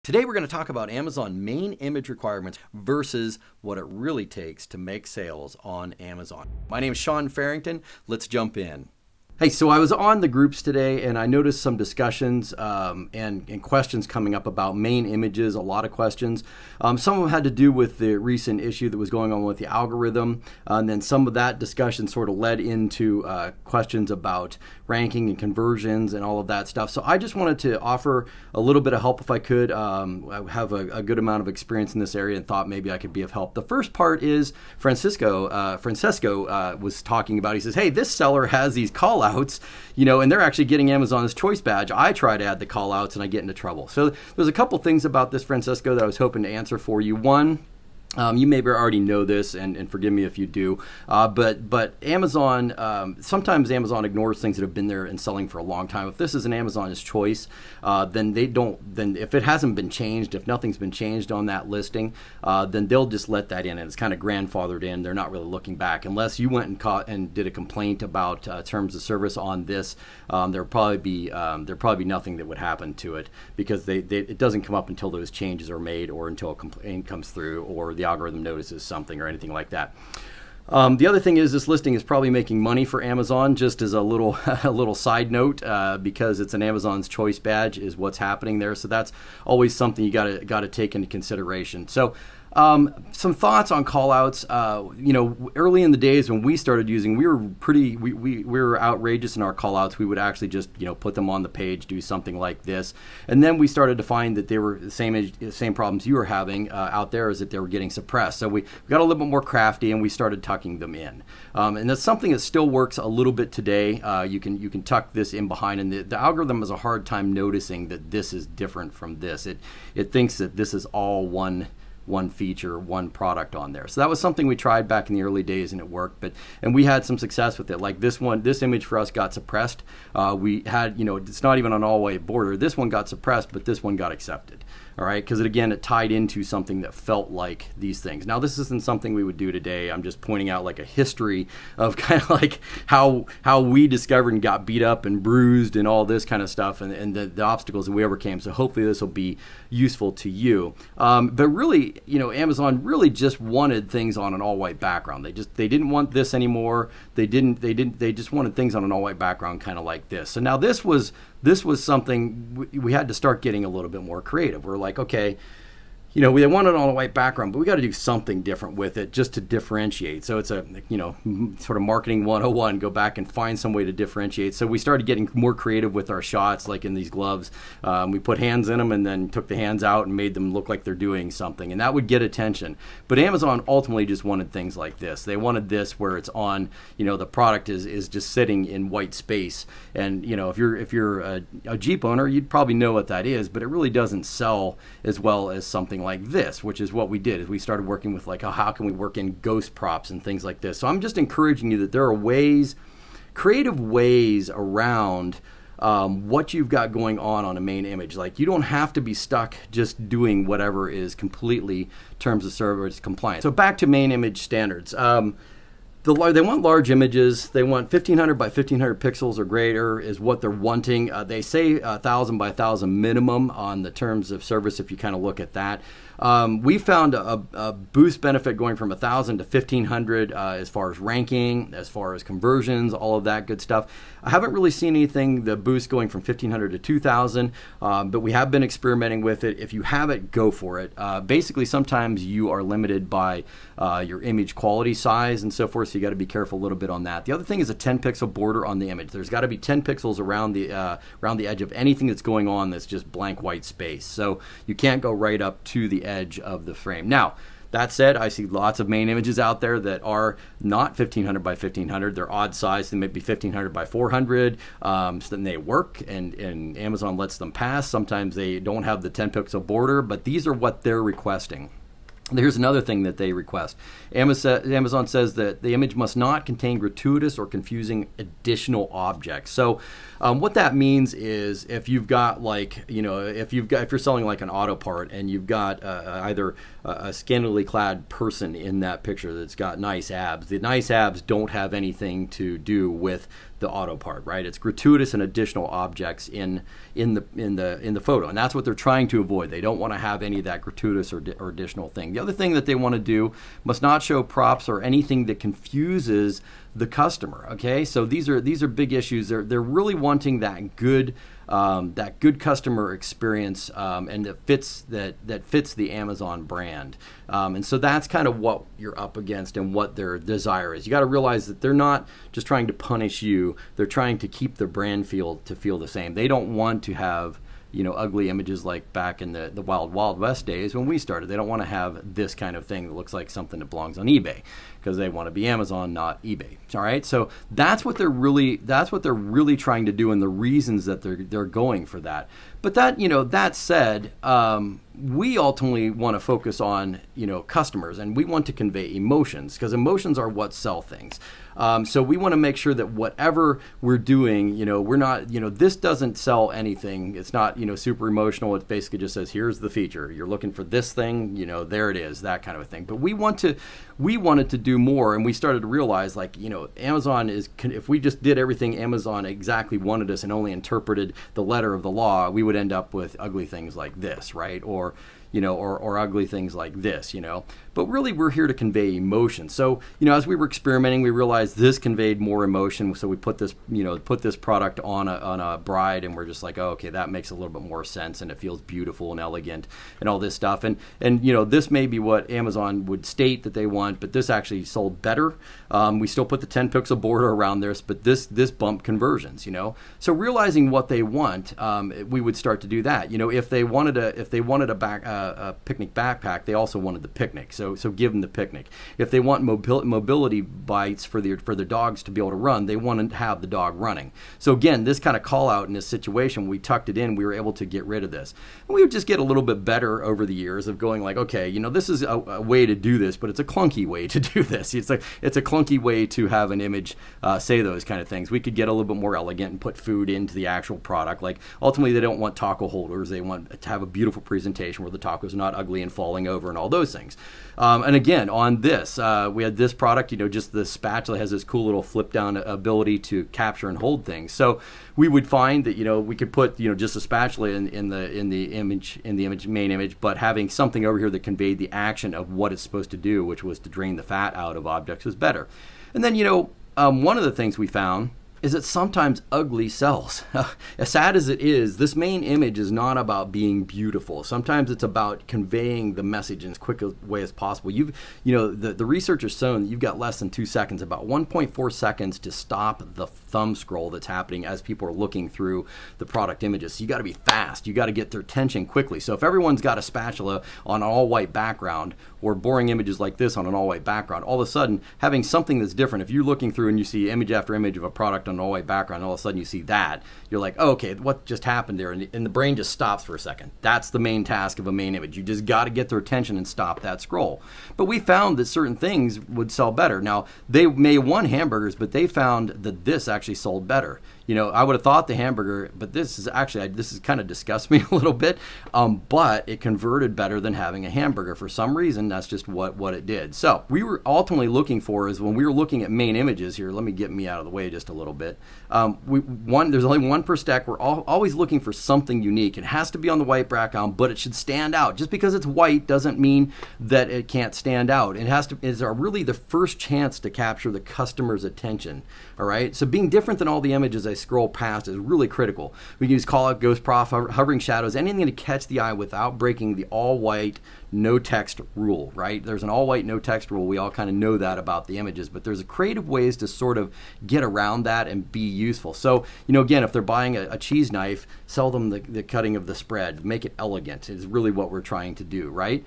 Today we're going to talk about Amazon main image requirements versus what it really takes to make sales on Amazon. My name is Sean Farrington. Let's jump in. Hey, so I was on the groups today and I noticed some discussions and questions coming up about main images, a lot of questions. Some of them had to do with the recent issue that was going on with the algorithm. And then some of that discussion sort of led into questions about ranking and conversions and all of that stuff. So I just wanted to offer a little bit of help if I could. I have a good amount of experience in this area and thought maybe I could be of help. The first part is Francesco was talking about, he says, hey, this seller has these call outs, and they're actually getting Amazon's choice badge. I try to add the call outs and I get into trouble. So there's a couple things about this, Francesco, that I was hoping to answer for you. One, you maybe already know this, and forgive me if you do, but Amazon, sometimes Amazon ignores things that have been there and selling for a long time. If this is an Amazon's choice, then if it hasn't been changed, if nothing's been changed on that listing, then they'll just let that in, and it's kind of grandfathered in. They're not really looking back. Unless you went and did a complaint about terms of service on this, there'd probably be nothing that would happen to it, because it doesn't come up until those changes are made, or until a complaint comes through, or the algorithm notices something or anything like that. The other thing is, this listing is probably making money for Amazon, just as a little side note, because it's an Amazon's choice badge is what's happening there. So that's always something you gotta take into consideration. So some thoughts on callouts. Early in the days when we started using, we were outrageous in our callouts. We would actually just put them on the page, do something like this, and then we started to find that they were the same problems you were having out there, is that they were getting suppressed. So we got a little bit more crafty and we started tucking them in, and that's something that still works a little bit today. You can tuck this in behind, and the algorithm has a hard time noticing that this is different from this. It thinks that this is all one feature, one product on there. So that was something we tried back in the early days, and it worked. And we had some success with it. Like this image for us got suppressed. We had, it's not even an all-white border. This one got suppressed, but this one got accepted. All right, because it tied into something that felt like these things. Now, this isn't something we would do today. I'm just pointing out like a history of kind of like how we discovered and got beat up and bruised and all this kind of stuff, and the obstacles that we overcame. So hopefully this will be useful to you. But really, Amazon really just wanted things on an all-white background. They didn't want this anymore. They just wanted things on an all-white background, kind of like this. So now this was something we had to start getting a little bit more creative. We're like, okay, we want it on a white background, but we got to do something different with it just to differentiate. So it's a, sort of marketing 101, go back and find some way to differentiate. So we started getting more creative with our shots, like in these gloves. We put hands in them and then took the hands out and made them look like they're doing something, and that would get attention. But Amazon ultimately just wanted things like this. They wanted this where it's on, the product is just sitting in white space. And, if you're a Jeep owner, you'd probably know what that is, but it really doesn't sell as well as something like this, which is what we did. Is we started working with like, how can we work in ghost props and things like this. So I'm just encouraging you that there are creative ways around what you've got going on a main image. Like, you don't have to be stuck just doing whatever is completely terms of service compliant. So back to main image standards. They want large images. They want 1500 by 1500 pixels or greater is what they're wanting. They say 1000 by 1000 minimum on the terms of service, if you kind of look at that. We found a boost benefit going from 1000 to 1500 as far as ranking, as far as conversions, all of that good stuff. I haven't really seen the boost going from 1500 to 2000, but we have been experimenting with it. If you have it, go for it. Basically, sometimes you are limited by your image quality size and so forth, so you got to be careful a little bit on that. The other thing is a 10 pixel border on the image. There's got to be 10 pixels around the edge of anything that's going on that's just blank white space. So you can't go right up to the edge of the frame. Now, that said, I see lots of main images out there that are not 1500 by 1500. They're odd size. They may be 1500 by 400. So then they work, and Amazon lets them pass. Sometimes they don't have the 10 pixel border, but these are what they're requesting. Here's another thing that they request. Amazon says that the image must not contain gratuitous or confusing additional objects. So what that means is, if you've got if you're selling like an auto part and you've got either a scantily clad person in that picture that's got nice abs, the nice abs don't have anything to do with the auto part, right? It's gratuitous and additional objects in the photo, and that's what they're trying to avoid. They don't want to have any of that gratuitous or additional thing. The other thing that they want to do, must not show props or anything that confuses the customer. Okay, so these are big issues. They're really wanting that good customer experience, and that fits the Amazon brand. And so that's kind of what you're up against and what their desire is. You got to realize that they're not just trying to punish you. They're trying to keep the brand feel the same. They don't want to have ugly images like back in the Wild West days when we started. They don't want to have this kind of thing that looks like something that belongs on eBay, because they want to be Amazon, not eBay. All right, so that's what they're really trying to do, and the reasons that they're going for that. But that said, we ultimately want to focus on customers, and we want to convey emotions, because emotions are what sell things. So we want to make sure that whatever we're doing, we're not, this doesn't sell anything. It's not, super emotional. It basically just says, here's the feature. You're looking for this thing, there it is, that kind of a thing. But we wanted to do more, and we started to realize, Amazon if we just did everything Amazon exactly wanted us and only interpreted the letter of the law, we would end up with ugly things like this, right? Or ugly things like this, But really, we're here to convey emotion. So, as we were experimenting, we realized this conveyed more emotion. So we put this product on a bride, and we're just like, oh, okay, that makes a little bit more sense, and it feels beautiful and elegant and all this stuff. And this may be what Amazon would state that they want, but this actually sold better. We still put the 10 pixel border around this, but this bumped conversions. So realizing what they want, we would start to do that. If they wanted a picnic backpack, they also wanted the picnic. So give them the picnic. If they want mobility bites for their dogs to be able to run, they want to have the dog running. So again, this kind of call out in this situation, we tucked it in, we were able to get rid of this. And we would just get a little bit better over the years of going like, okay, this is a way to do this, but it's a clunky way to do this. It's a clunky way to have an image say those kind of things. We could get a little bit more elegant and put food into the actual product. Like ultimately, they don't want taco holders. They want to have a beautiful presentation where the tacos are not ugly and falling over and all those things. And again, on this, we had this product, just the spatula has this cool little flip down ability to capture and hold things. So we would find that, we could put, just a spatula in the main image, but having something over here that conveyed the action of what it's supposed to do, which was to drain the fat out of objects, was better. And then, one of the things we found is that sometimes ugly sells. As sad as it is, this main image is not about being beautiful. Sometimes it's about conveying the message in as quick a way as possible. The research has shown that you've got less than 2 seconds, about 1.4 seconds to stop the thumb scroll that's happening as people are looking through the product images. So you got to be fast. You got to get their attention quickly. So if everyone's got a spatula on an all-white background, or boring images like this on an all-white background, all of a sudden having something that's different. If you're looking through and you see image after image of a product on an all-white background, all of a sudden you see that, you're like, oh, okay, what just happened there? And the brain just stops for a second. That's the main task of a main image. You just got to get their attention and stop that scroll. But we found that certain things would sell better. Now, they may have won hamburgers, but they found that this actually sold better. I would have thought the hamburger, but this is kind of disgusts me a little bit, but it converted better than having a hamburger. For some reason, that's just what it did. So we were ultimately looking for is when we were looking at main images here, let me get me out of the way just a little bit. There's only one per stack. We're always looking for something unique. It has to be on the white background, but it should stand out. Just because it's white doesn't mean that it can't stand out. It's really the first chance to capture the customer's attention. All right. So being different than all the images I scroll past is really critical. We can use callout, ghost prof, hovering shadows, anything to catch the eye without breaking the all white, no text rule, right? There's an all white, no text rule. We all kind of know that about the images, but there's creative ways to sort of get around that and be useful. So, again, if they're buying a cheese knife, sell them the cutting of the spread. Make it elegant is really what we're trying to do, right?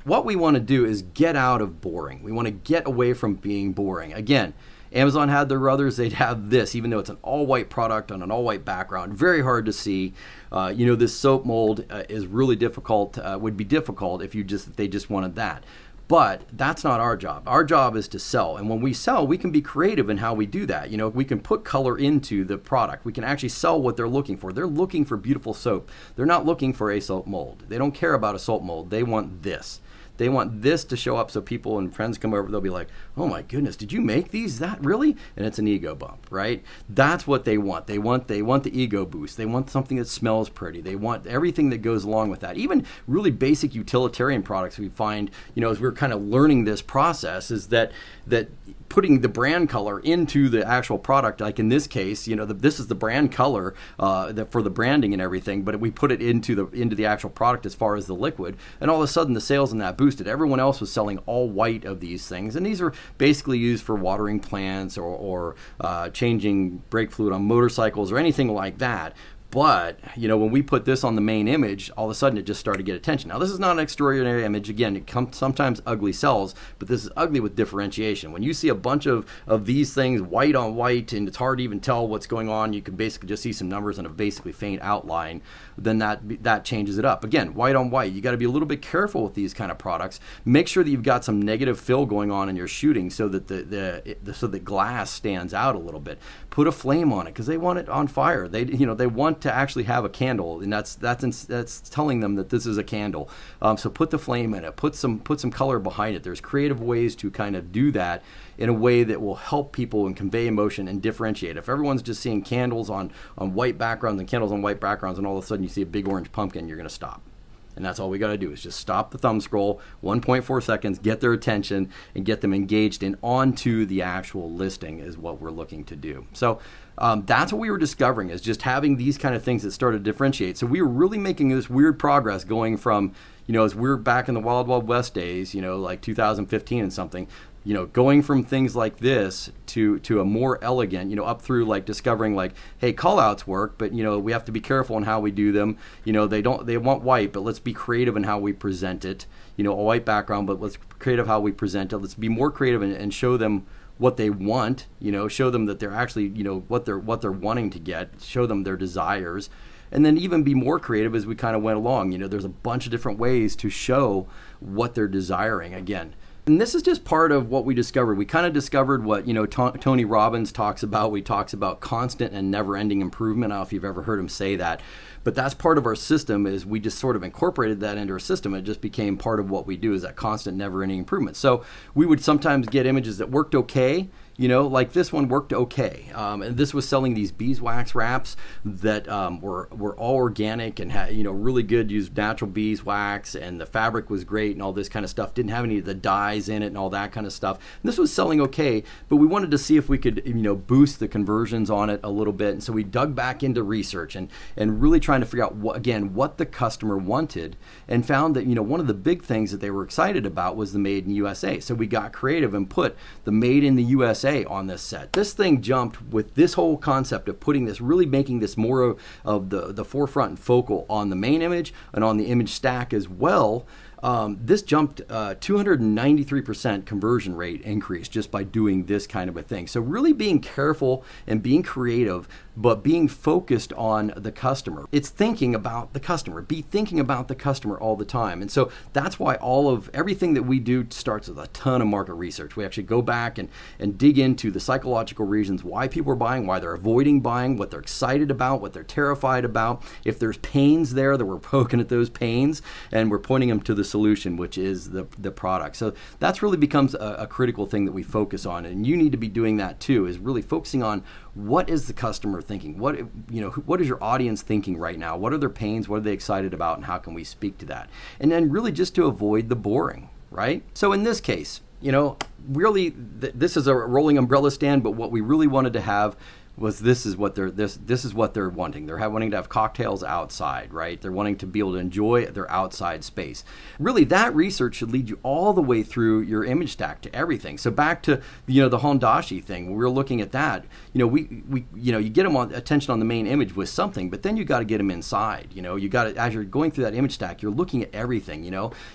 What we want to do is get out of boring. We want to get away from being boring. Again, Amazon had their others, they'd have this, even though it's an all-white product on an all-white background. Very hard to see. This soap mold is really difficult, would be difficult if they just wanted that. But that's not our job. Our job is to sell. And when we sell, we can be creative in how we do that. We can put color into the product. We can actually sell what they're looking for. They're looking for beautiful soap. They're not looking for a soap mold. They don't care about a soap mold. They want this. They want this to show up so people and friends come over, they'll be like, oh my goodness, did you make these? Is that really? And it's an ego bump, right? That's what they want. They want the ego boost. They want something that smells pretty. They want everything that goes along with that. Even really basic utilitarian products we find, as we're kind of learning this process, is that putting the brand color into the actual product, like in this case, this is the brand color for the branding and everything, but we put it into the actual product as far as the liquid, and all of a sudden the sales in that boosted. Everyone else was selling all white of these things, and these are basically used for watering plants or changing brake fluid on motorcycles or anything like that. But, when we put this on the main image, all of a sudden it just started to get attention. Now, this is not an extraordinary image. Again, sometimes ugly sells, but this is ugly with differentiation. When you see a bunch of these things white on white and it's hard to even tell what's going on, you can basically just see some numbers and a basically faint outline, then that changes it up. Again, white on white. You got to be a little bit careful with these kind of products. Make sure that you've got some negative fill going on in your shooting so that so the glass stands out a little bit. Put a flame on it because they want it on fire. They want to actually have a candle, and that's telling them that this is a candle. So put the flame in it. Put some color behind it. There's creative ways to kind of do that in a way that will help people and convey emotion and differentiate. If everyone's just seeing candles on white backgrounds and candles on white backgrounds, and all of a sudden you see a big orange pumpkin, you're going to stop. And that's all we got to do is just stop the thumb scroll, 1.4 seconds, get their attention, and get them engaged and onto the actual listing is what we're looking to do. So that's what we were discovering, is just having these kind of things that started to differentiate. So we were really making this weird progress going from, as we were back in the Wild Wild West days, like 2015 and something, going from things like this to a more elegant, up through like discovering like, hey, call outs work, but we have to be careful in how we do them. They want white, but let's be creative in how we present it. A white background, but let's creative how we present it. Let's be more creative and show them what they want, show them that they're actually, what they're wanting to get, show them their desires. And then even be more creative as we kind of went along. There's a bunch of different ways to show what they're desiring again. And this is just part of what we discovered. We kind of discovered what, Tony Robbins talks about. We talks about constant and never-ending improvement. I don't know if you've ever heard him say that. But that's part of our system, is we just sort of incorporated that into our system. It just became part of what we do, is that constant never-ending improvement. So we would sometimes get images that worked okay, like this one worked okay. And this was selling these beeswax wraps that were all organic and had, really good, used natural beeswax, and the fabric was great and all this kind of stuff. Didn't have any of the dyes in it and all that kind of stuff. And this was selling okay, but we wanted to see if we could, boost the conversions on it a little bit. And so we dug back into research and really trying to figure out, what the customer wanted, and found that, one of the big things that they were excited about was the Made in USA. So we got creative and put the Made in the USA on this set. This thing jumped with this whole concept of putting this, really making this more of the forefront and focal on the main image and on the image stack as well. This jumped 293% conversion rate increase just by doing this kind of a thing. So really being careful and being creative, but being focused on the customer. It's thinking about the customer. Be thinking about the customer all the time. And so that's why everything that we do starts with a ton of market research. We actually go back and dig into the psychological reasons why people are buying, why they're avoiding buying, what they're excited about, what they're terrified about. If there's pains there, that we're poking at those pains and we're pointing them to the solution, which is the product. So that's really becomes a critical thing that we focus on, and you need to be doing that too, is really focusing on what is the customer thinking, what is your audience thinking right now, what are their pains, what are they excited about, and how can we speak to that, and then really just to avoid the boring, right? So in this case, really this is a rolling umbrella stand, but what we really wanted to have was this is what they're wanting. They're wanting to have cocktails outside, right? They're wanting to be able to enjoy their outside space. Really, that research should lead you all the way through your image stack to everything. So back to the Hondashi thing, when we were looking at that, you get them on attention on the main image with something, but then you got to get them inside. You got to, as you're going through that image stack, you're looking at everything.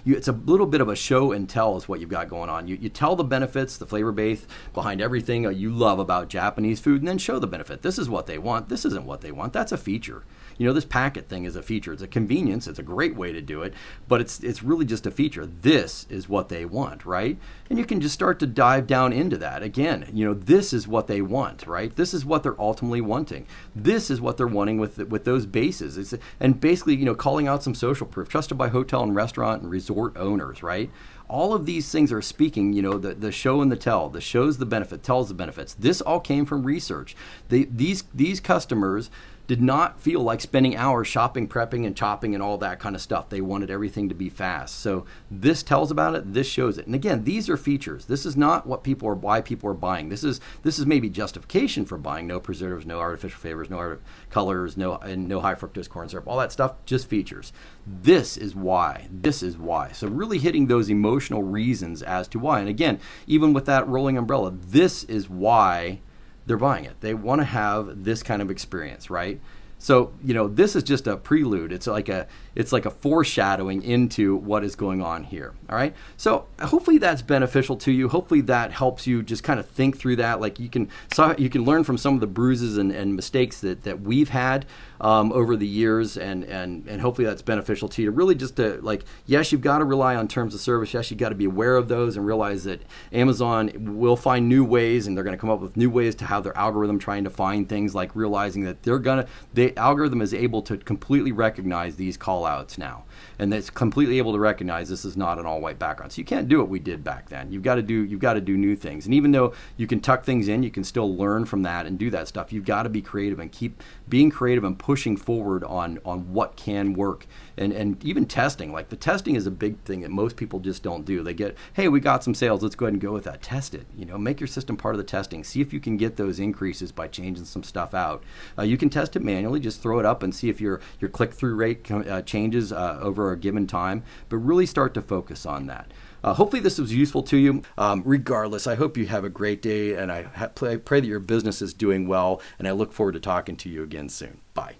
It's a little bit of a show and tell is what you've got going on. You tell the benefits, the flavor base behind everything you love about Japanese food, and then show the benefit. This is what they want. This isn't what they want. That's a feature. You know, this packet thing is a feature. It's a convenience. It's a great way to do it, but it's really just a feature. This is what they want, right? And you can just start to dive down into that. Again, you know, this is what they want, right? This is what they're ultimately wanting. This is what they're wanting with those bases. And basically, you know, calling out some social proof, trusted by hotel and restaurant and resort owners, right? All of these things are speaking, you know, the show and the tell. The show's the benefit, tells the benefits. This all came from research. These customers did not feel like spending hours shopping, prepping, and chopping and all that kind of stuff. They wanted everything to be fast. So this tells about it, this shows it. And again, these are features. This is not why people are buying. This is maybe justification for buying. No preservatives, no artificial flavors, no colors, no high fructose corn syrup, all that stuff, just features. This is why. This is why. So really hitting those emotional reasons as to why. And again, even with that rolling umbrella, this is why they're buying it. They want to have this kind of experience, right? So, you know, this is just a prelude. It's like a foreshadowing into what is going on here. All right. So hopefully that's beneficial to you. Hopefully that helps you just kind of think through that. Like you can learn from some of the bruises and mistakes that we've had over the years, and hopefully that's beneficial to you. Really just to, like, yes, you've got to rely on terms of service. Yes, you've got to be aware of those and realize that Amazon will find new ways, and they're going to come up with new ways to have their algorithm trying to find things, like realizing that the algorithm is able to completely recognize these call outs now, and it's completely able to recognize this is not an all-white background. So you can't do what we did back then. You've got to do new things. And even though you can tuck things in, you can still learn from that and do that stuff. You've got to be creative and keep being creative and pushing forward on what can work. And even testing, like the testing is a big thing that most people just don't do. They get, hey, we got some sales, let's go ahead and go with that. Test it. You know, make your system part of the testing. See if you can get those increases by changing some stuff out. You can test it manually. Just throw it up and see if your click-through rate changes over a given time. But really start to focus on that. Hopefully this was useful to you. Regardless, I hope you have a great day, and I pray that your business is doing well, and I look forward to talking to you again soon. Bye.